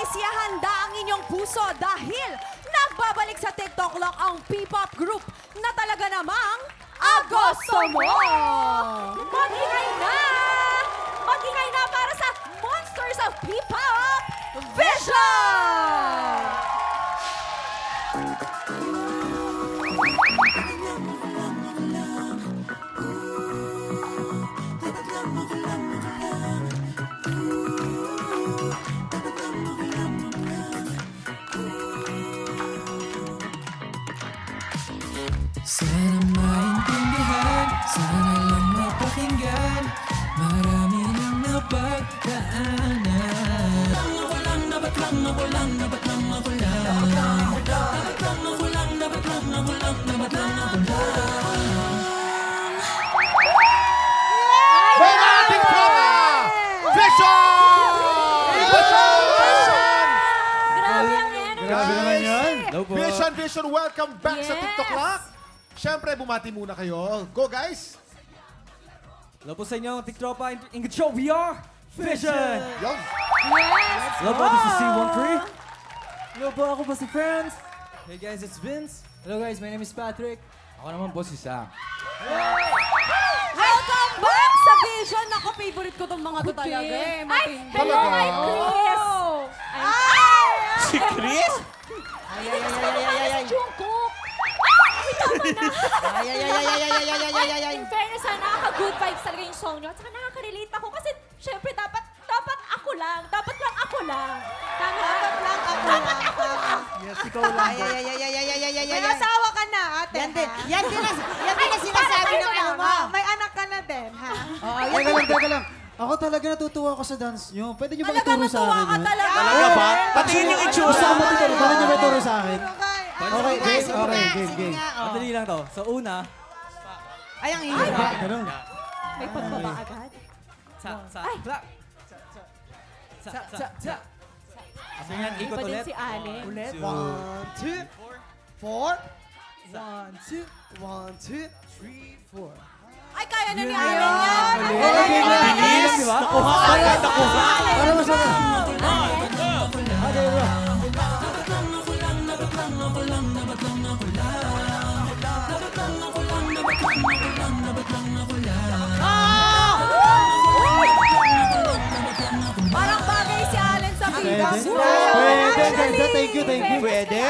Alicia, handa ang inyong puso dahil nagbabalik sa TikTok lang ang P-pop group na talaga namang Agosto Mo! Mag-ingay na! Mag-ingay na para sa Monsters of P-pop Vision! Sana maintindihan, sana lang mapakinggan, marami nang napagdaanan. Ako lang, dapat lang, ako lang, dapat lang, ako lang. Dapat lang, ako lang, dapat lang, ako lang, dapat lang, ako lang. May ating drama! Vision! Vision! Grabe ang energy! Grabe naman yan. Hello po. Vision, welcome back sa Yes. TikTok Lock. Siyempre, bumati muna kayo. Go, guys! Hello po sa inyo, TikTropa, Ingrid Show, we are Vision! Yon. Yes! Hello po, this is C13. Hello po, ako po si Franz. Hey guys, it's Vince. Hello guys, my name is Patrick. Ako naman po si Sam. Welcome back sa Vision! Ako, favorite ko tong mga to talaga eh. Matindi. Talaga? Ay, Chris! Si Chris? Ay! Jungkook! In fairness, nakaka-good vibes talaga yung song nyo. At saka nakaka-relate ako kasi syempre dapat ako lang. Dapat lang ako lang. Tama? Dapat ako lang. Yes, ikaw lang. May asawa ka na, ate. Yan din ang sinasabi ng ano mo. May anak ka na din, ha? Teka lang. Ako talaga natutuwa ako sa dance nyo. Pwede nyo ba Talaga ituro sa natuwa akin ka yun? talaga. Talaga ba? Patingin yung Gusto ko matuturo. Pwede nyo ba ituro sa akin? Okay, game. Sige Okay, nga, game, sige game. nga, oh. Madali lang to. So una, Ay, ang hirap. Ganun. May pagbaba agad. clap. Sa. So yan, ikot Iba din ulit. si Ale. Ulit. 1, 2, 4. 1, 2, 1, 2, 3, 4. Ay, kaya na ni Allen yan! Bilis, di ba? Nakuha agad, nakuha. Para masama. Okay, bro. Parang bagay si Allen sa Pwede. Vision. Pwede, ganda. Thank you. Pwede?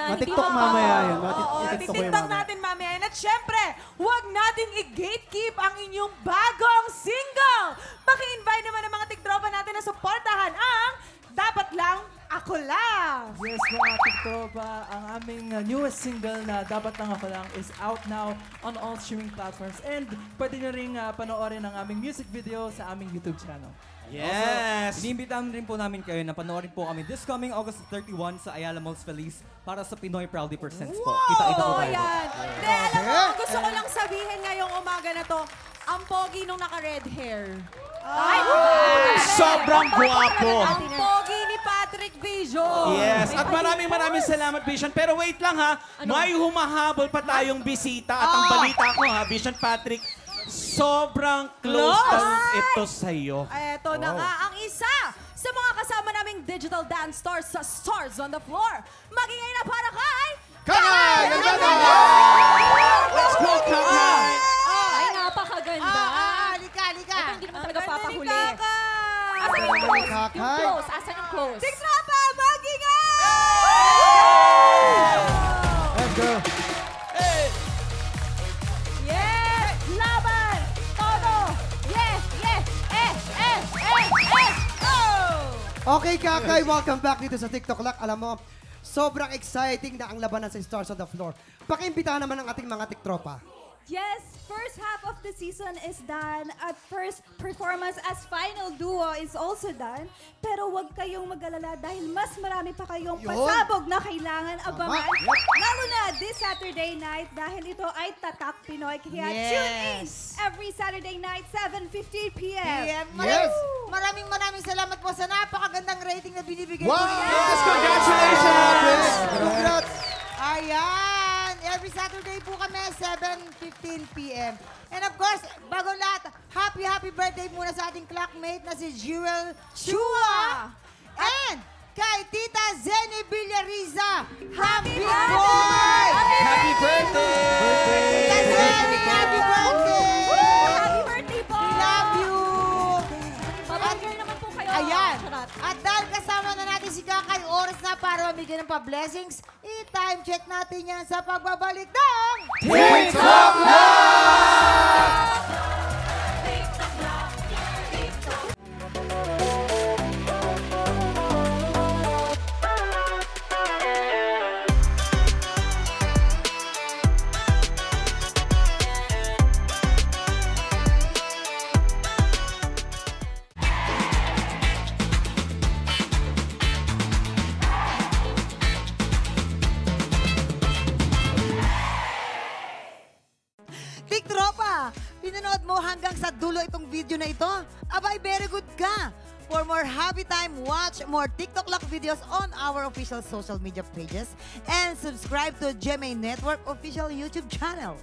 Matiktok mamaya yun. Oo, Matiktok ko yung titiktok mamaya. natin mamaya. At syempre, huwag nating i-gatekeep ang inyong bagong single. Paki-invite naman ang mga tiktropa natin na suportahan ang Dapat Lang Ako Lang. Yes, mga TikToka, ang aming newest single na Dapat Lang Ako Lang is out now on all streaming platforms. And pwede nyo rin panoorin ang aming music video sa aming YouTube channel. Yes! Iniimbitahan rin po namin kayo na panoorin po kami this coming August 31 sa Ayala Malls Feliz para sa Pinoy Proudly Presents po. Kita-kita po Oo, tayo. yan. Hindi, alam mo, gusto ko lang sabihin ngayong umaga na to, ang pogi nung naka-red hair. Ay, Sobrang gwapo. Ang pogi ni Patrick Vision. Yes, at maraming salamat, Vision. Pero wait lang ha, may humahabol pa tayong bisita. At ang balita ko ha, Vision Patrick, sobrang close daw ito sa'yo. Eto na nga ang isa sa mga kasama naming digital dance stars sa Stars on the Floor. Magingay na para kay... Kakay! Let's go, Kakay! Ay, napakaganda. Halika. Hindi naman talaga papahuli. Kaka! Asan yung close? Kakay. Yung close. Asan yung close? Tiktropa, magingay! Let's go. Yes! Laban! Todo! Yes! Oh! Okay, Kakay, welcome back dito sa TikTok Lock. Alam mo, sobrang exciting na ang labanan sa Stars on the Floor. Pakiimbitahan naman ang ating mga tiktropa. Yes, first half of the season is done at first performance as final duo is also done. Pero huwag kayong mag-alala dahil mas marami pa kayong pasabog na kailangan abangan. Lalo na this Saturday night dahil ito ay Tatak Pinoy. Kaya tune in every Saturday night, 7:15 p.m. Maraming salamat po sa napakagandang rating na binibigay Wow! po niya. Yes, congratulations! Congrats! Ayan! Every Saturday po kami, 7:15 p.m. And of course, bago lahat, happy birthday muna sa ating clockmate na si Jewel Chua! And kay Boy! Happy birthday! Happy birthday! Happy birthday po! We love you! Babagir naman po kayo. Ayan. Charot. At dahil kasama na natin si Kakay, oras na para mamigay ng pa-blessings, i-time check natin yan sa pagbabalik ng... TikTok Tiktropa, pinanood mo hanggang sa dulo itong video na ito? Abay, very good ka! For more happy time, watch more TikTok Lock videos on our official social media pages and subscribe to GMA Network official YouTube channel.